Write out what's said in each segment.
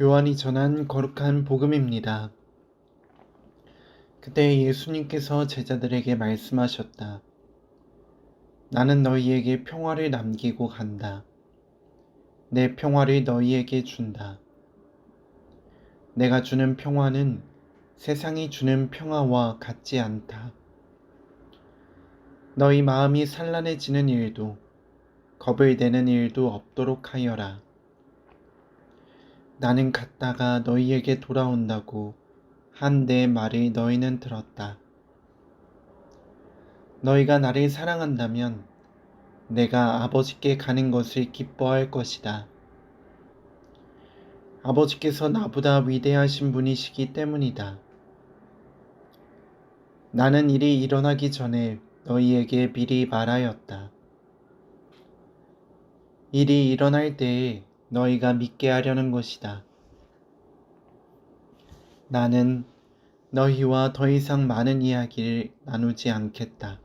요한이 전한 거룩한 복음입니다. 그때 예수님께서 제자들에게 말씀하셨다. 나는 너희에게 평화를 남기고 간다. 내 평화를 너희에게 준다. 내가 주는 평화는 세상이 주는 평화와 같지 않다. 너희 마음이 산란해지는 일도 겁을 내는 일도 없도록 하여라. 나는 갔다가 너희에게 돌아온다고 한 내 말을 너희는 들었다. 너희가 나를 사랑한다면 내가 아버지께 가는 것을 기뻐할 것이다. 아버지께서 나보다 위대하신 분이시기 때문이다. 나는 일이 일어나기 전에 너희에게 미리 말하였다. 일이 일어날 때에 너희가 믿게 하려는 것이다. 나는 너희와 더 이상 많은 이야기를 나누지 않겠다.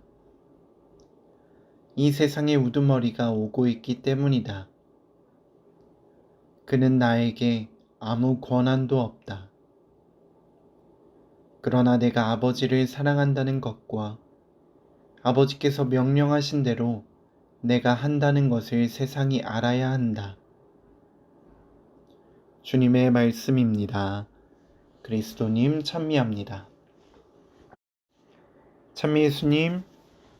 이 세상의 우두머리가 오고 있기 때문이다. 그는 나에게 아무 권한도 없다. 그러나 내가 아버지를 사랑한다는 것과 아버지께서 명령하신 대로 내가 한다는 것을 세상이 알아야 한다. 주님의 말씀입니다. 그리스도님 찬미합니다. 찬미 예수님,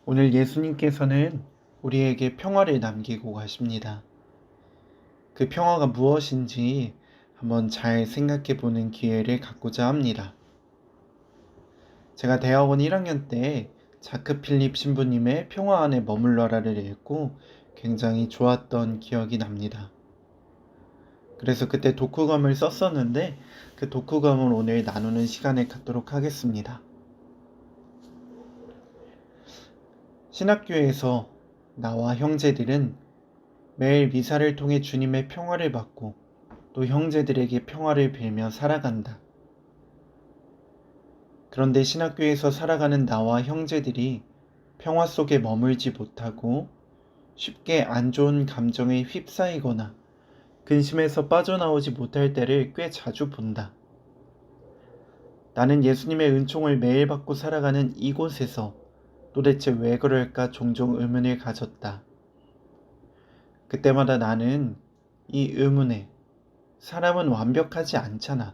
오늘 예수님께서는 우리에게 평화를 남기고 가십니다. 그 평화가 무엇인지 한번 잘 생각해 보는 기회를 갖고자 합니다. 제가 대학원 1학년 때 자크 필립 신부님의 평화 안에 머물러라를 읽고 굉장히 좋았던 기억이 납니다. 그래서 그때 독후감을 썼었는데 그 독후감을 오늘 나누는 시간을 갖도록 하겠습니다. 신학교에서 나와 형제들은 매일 미사를 통해 주님의 평화를 받고 또 형제들에게 평화를 빌며 살아간다. 그런데 신학교에서 살아가는 나와 형제들이 평화 속에 머물지 못하고 쉽게 안 좋은 감정에 휩싸이거나 근심에서 빠져나오지 못할 때를 꽤 자주 본다. 나는 예수님의 은총을 매일 받고 살아가는 이곳에서 도대체 왜 그럴까 종종 의문을 가졌다. 그때마다 나는 이 의문에 사람은 완벽하지 않잖아.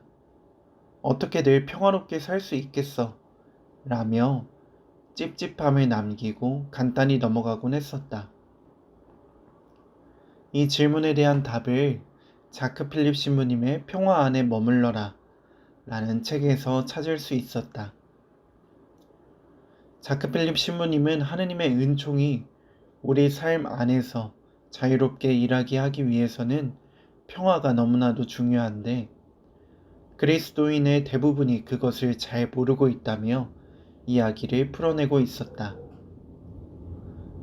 어떻게 늘 평화롭게 살 수 있겠어? 라며 찝찝함을 남기고 간단히 넘어가곤 했었다. 이 질문에 대한 답을 자크 필립 신부님의 평화 안에 머물러라 라는 책에서 찾을 수 있었다. 자크 필립 신부님은 하느님의 은총이 우리 삶 안에서 자유롭게 일하게 하기 위해서는 평화가 너무나도 중요한데 그리스도인의 대부분이 그것을 잘 모르고 있다며 이야기를 풀어내고 있었다.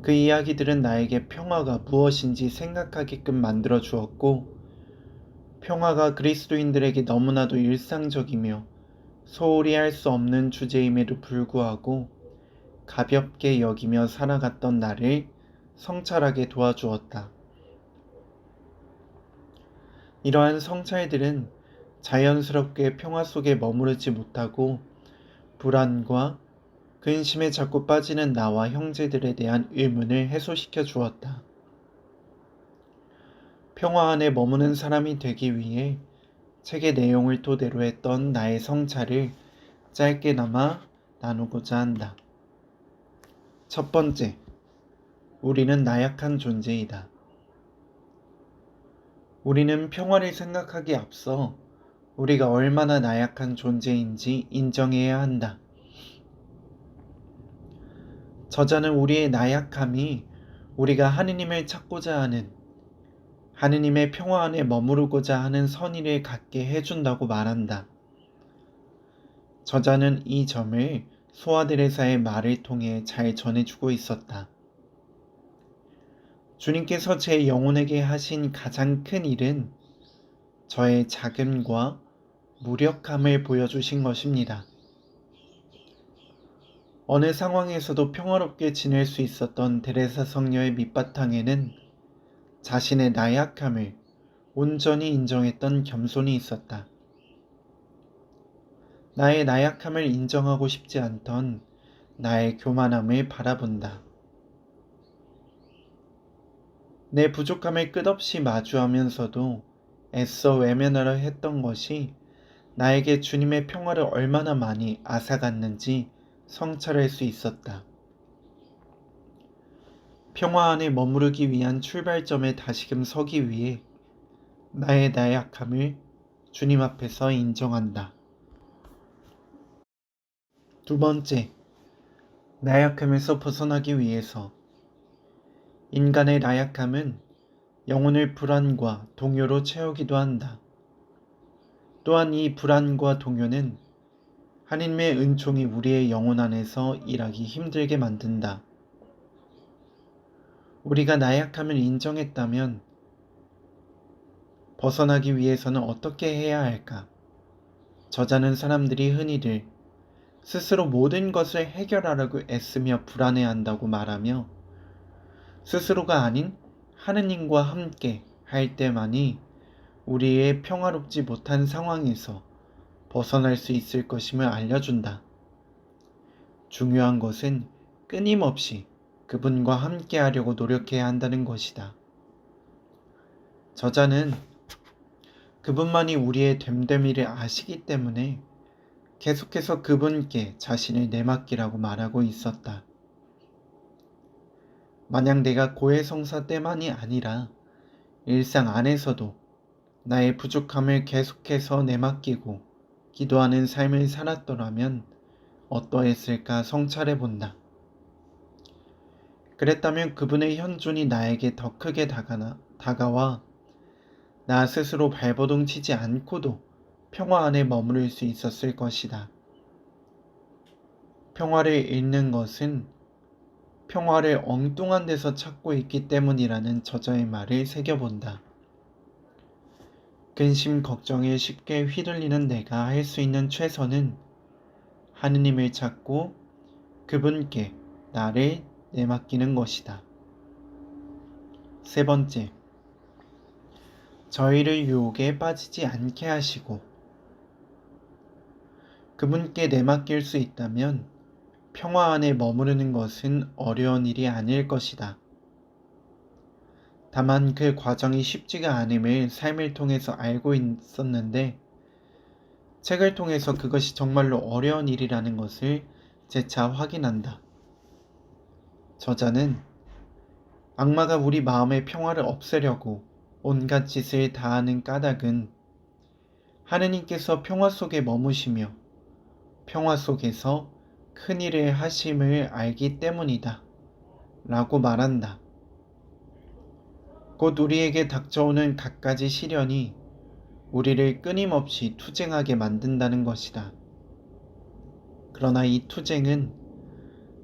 그 이야기들은 나에게 평화가 무엇인지 생각하게끔 만들어 주었고 평화가 그리스도인들에게 너무나도 일상적이며 소홀히 할 수 없는 주제임에도 불구하고 가볍게 여기며 살아갔던 나를 성찰하게 도와주었다. 이러한 성찰들은 자연스럽게 평화 속에 머무르지 못하고 불안과 근심에 자꾸 빠지는 나와 형제들에 대한 의문을 해소시켜 주었다. 평화 안에 머무는 사람이 되기 위해 책의 내용을 토대로 했던 나의 성찰을 짧게나마 나누고자 한다. 첫 번째, 우리는 나약한 존재이다. 우리는 평화를 생각하기에 앞서 우리가 얼마나 나약한 존재인지 인정해야 한다. 저자는 우리의 나약함이 우리가 하느님을 찾고자 하는 하느님의 평화 안에 머무르고자 하는 선의를 갖게 해준다고 말한다. 저자는 이 점을 소아데레사의 말을 통해 잘 전해주고 있었다. 주님께서 제 영혼에게 하신 가장 큰 일은 저의 작음과 무력함을 보여주신 것입니다. 어느 상황에서도 평화롭게 지낼 수 있었던 데레사 성녀의 밑바탕에는 자신의 나약함을 온전히 인정했던 겸손이 있었다. 나의 나약함을 인정하고 싶지 않던 나의 교만함을 바라본다. 내 부족함을 끝없이 마주하면서도 애써 외면하려 했던 것이 나에게 주님의 평화를 얼마나 많이 앗아갔는지 성찰할 수 있었다. 평화 안에 머무르기 위한 출발점에 다시금 서기 위해 나의 나약함을 주님 앞에서 인정한다. 두 번째, 나약함에서 벗어나기 위해서 인간의 나약함은 영혼을 불안과 동요로 채우기도 한다. 또한 이 불안과 동요는 하나님의 은총이 우리의 영혼 안에서 일하기 힘들게 만든다. 우리가 나약함을 인정했다면 벗어나기 위해서는 어떻게 해야 할까? 저자는 사람들이 흔히들 스스로 모든 것을 해결하려고 애쓰며 불안해한다고 말하며 스스로가 아닌 하느님과 함께 할 때만이 우리의 평화롭지 못한 상황에서 벗어날 수 있을 것임을 알려준다. 중요한 것은 끊임없이 그분과 함께 하려고 노력해야 한다는 것이다. 저자는 그분만이 우리의 됨됨이를 아시기 때문에 계속해서 그분께 자신을 내맡기라고 말하고 있었다. 만약 내가 고해성사 때만이 아니라 일상 안에서도 나의 부족함을 계속해서 내맡기고 기도하는 삶을 살았더라면 어떠했을까 성찰해 본다. 그랬다면 그분의 현존이 나에게 더 크게 다가와 나 스스로 발버둥 치지 않고도 평화 안에 머무를 수 있었을 것이다. 평화를 잃는 것은 평화를 엉뚱한 데서 찾고 있기 때문이라는 저자의 말을 새겨본다. 근심 걱정에 쉽게 휘둘리는 내가 할 수 있는 최선은 하느님을 찾고 그분께 나를 내맡기는 것이다. 세 번째, 저희를 유혹에 빠지지 않게 하시고 그분께 내맡길 수 있다면 평화 안에 머무르는 것은 어려운 일이 아닐 것이다. 다만 그 과정이 쉽지가 않음을 삶을 통해서 알고 있었는데 책을 통해서 그것이 정말로 어려운 일이라는 것을 재차 확인한다. 저자는 악마가 우리 마음의 평화를 없애려고 온갖 짓을 다하는 까닭은 하느님께서 평화 속에 머무시며 평화 속에서 큰 일을 하심을 알기 때문이다. 라고 말한다. 곧 우리에게 닥쳐오는 갖가지 시련이 우리를 끊임없이 투쟁하게 만든다는 것이다. 그러나 이 투쟁은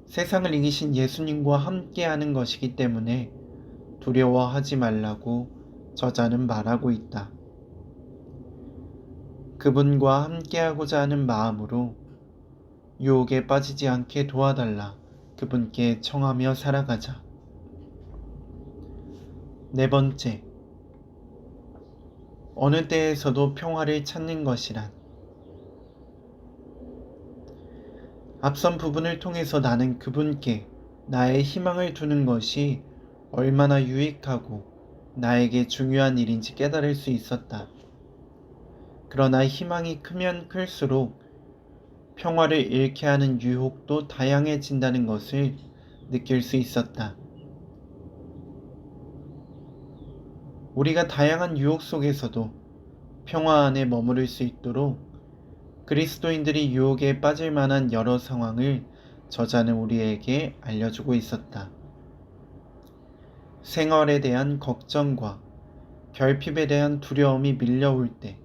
세상을 이기신 예수님과 함께하는 것이기 때문에 두려워하지 말라고 저자는 말하고 있다. 그분과 함께하고자 하는 마음으로 유혹에 빠지지 않게 도와달라 그분께 청하며 살아가자. 네 번째, 어느 때에서도 평화를 찾는 것이란 앞선 부분을 통해서 나는 그분께 나의 희망을 두는 것이 얼마나 유익하고 나에게 중요한 일인지 깨달을 수 있었다. 그러나 희망이 크면 클수록 평화를 잃게 하는 유혹도 다양해진다는 것을 느낄 수 있었다. 우리가 다양한 유혹 속에서도 평화 안에 머무를 수 있도록 그리스도인들이 유혹에 빠질 만한 여러 상황을 저자는 우리에게 알려주고 있었다. 생활에 대한 걱정과 결핍에 대한 두려움이 밀려올 때,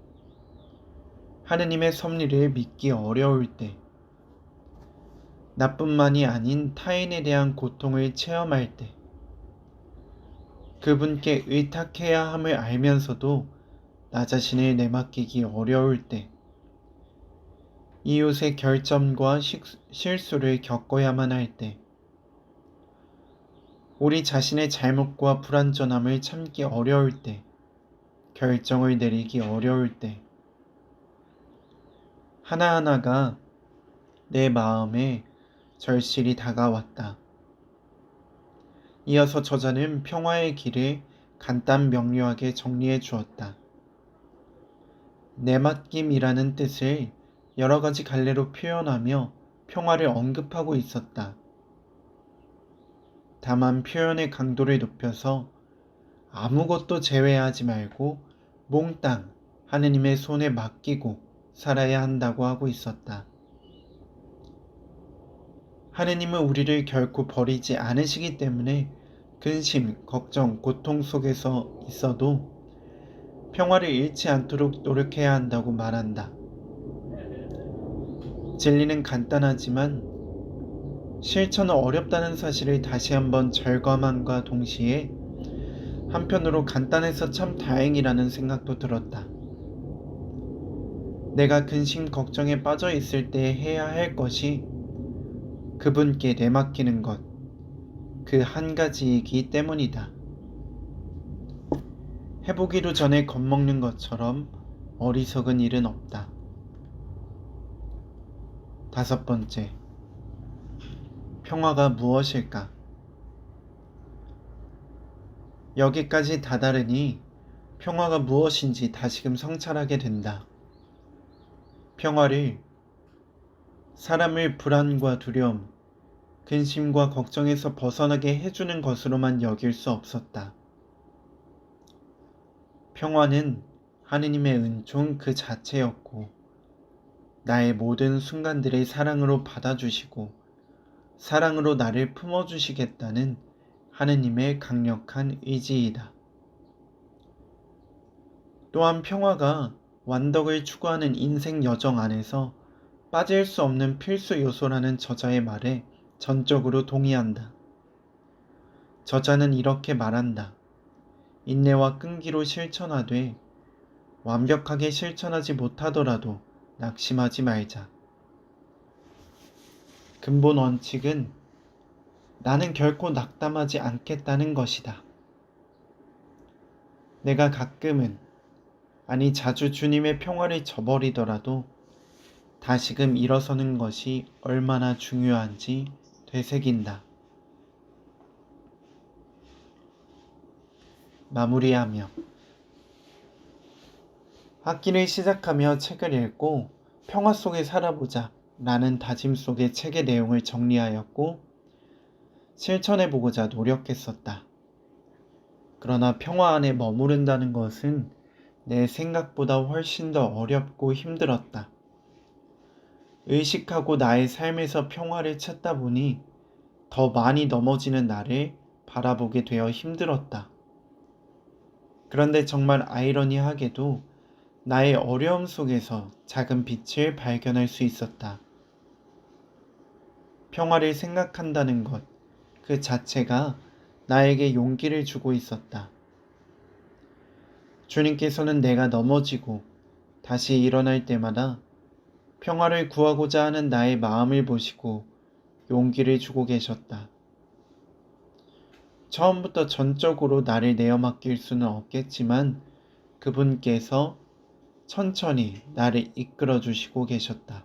하느님의 섭리를 믿기 어려울 때, 나뿐만이 아닌 타인에 대한 고통을 체험할 때, 그분께 의탁해야 함을 알면서도 나 자신을 내맡기기 어려울 때, 이웃의 결점과 실수를 겪어야만 할 때, 우리 자신의 잘못과 불완전함을 참기 어려울 때, 결정을 내리기 어려울 때, 하나하나가 내 마음에 절실히 다가왔다. 이어서 저자는 평화의 길을 간단 명료하게 정리해 주었다. 내맡김이라는 뜻을 여러 가지 갈래로 표현하며 평화를 언급하고 있었다. 다만 표현의 강도를 높여서 아무것도 제외하지 말고 몽땅 하느님의 손에 맡기고 살아야 한다고 하고 있었다. 하느님은 우리를 결코 버리지 않으시기 때문에 근심, 걱정, 고통 속에서 있어도 평화를 잃지 않도록 노력해야 한다고 말한다. 진리는 간단하지만 실천은 어렵다는 사실을 다시 한번 절감함과 동시에 한편으로 간단해서 참 다행이라는 생각도 들었다. 내가 근심 걱정에 빠져 있을 때 해야 할 것이 그분께 내맡기는 것, 그 한 가지이기 때문이다. 해보기도 전에 겁먹는 것처럼 어리석은 일은 없다. 5번째, 평화가 무엇일까? 여기까지 다다르니 평화가 무엇인지 다시금 성찰하게 된다. 평화를 사람을 불안과 두려움, 근심과 걱정에서 벗어나게 해주는 것으로만 여길 수 없었다. 평화는 하느님의 은총 그 자체였고, 나의 모든 순간들을 사랑으로 받아주시고, 사랑으로 나를 품어주시겠다는 하느님의 강력한 의지이다. 또한 평화가 완덕을 추구하는 인생 여정 안에서 빠질 수 없는 필수 요소라는 저자의 말에 전적으로 동의한다. 저자는 이렇게 말한다. 인내와 끈기로 실천하되 완벽하게 실천하지 못하더라도 낙심하지 말자. 근본 원칙은 나는 결코 낙담하지 않겠다는 것이다. 내가 가끔은, 아니 자주 주님의 평화를 저버리더라도 다시금 일어서는 것이 얼마나 중요한지 되새긴다. 마무리하며 학기를 시작하며 책을 읽고 평화 속에 살아보자 라는 다짐 속에 책의 내용을 정리하였고 실천해보고자 노력했었다. 그러나 평화 안에 머무른다는 것은 내 생각보다 훨씬 더 어렵고 힘들었다. 의식하고 나의 삶에서 평화를 찾다 보니 더 많이 넘어지는 나를 바라보게 되어 힘들었다. 그런데 정말 아이러니하게도 나의 어려움 속에서 작은 빛을 발견할 수 있었다. 평화를 생각한다는 것, 그 자체가 나에게 용기를 주고 있었다. 주님께서는 내가 넘어지고 다시 일어날 때마다 평화를 구하고자 하는 나의 마음을 보시고 용기를 주고 계셨다. 처음부터 전적으로 나를 내어 맡길 수는 없겠지만 그분께서 천천히 나를 이끌어 주시고 계셨다.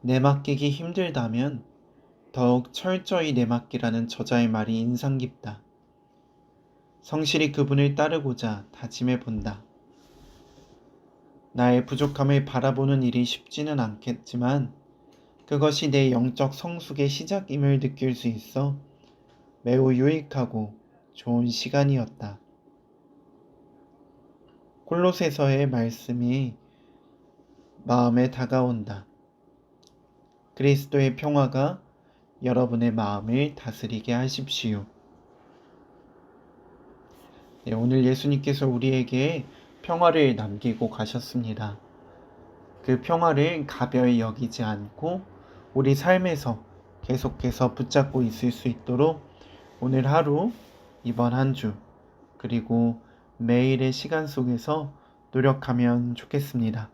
내맡기기 힘들다면 더욱 철저히 내맡기라는 저자의 말이 인상 깊다. 성실히 그분을 따르고자 다짐해 본다. 나의 부족함을 바라보는 일이 쉽지는 않겠지만 그것이 내 영적 성숙의 시작임을 느낄 수 있어 매우 유익하고 좋은 시간이었다. 콜로새서의 말씀이 마음에 다가온다. 그리스도의 평화가 여러분의 마음을 다스리게 하십시오. 네, 오늘 예수님께서 우리에게 평화를 남기고 가셨습니다. 그 평화를 가벼이 여기지 않고 우리 삶에서 계속해서 붙잡고 있을 수 있도록 오늘 하루, 이번 한 주, 그리고 매일의 시간 속에서 노력하면 좋겠습니다.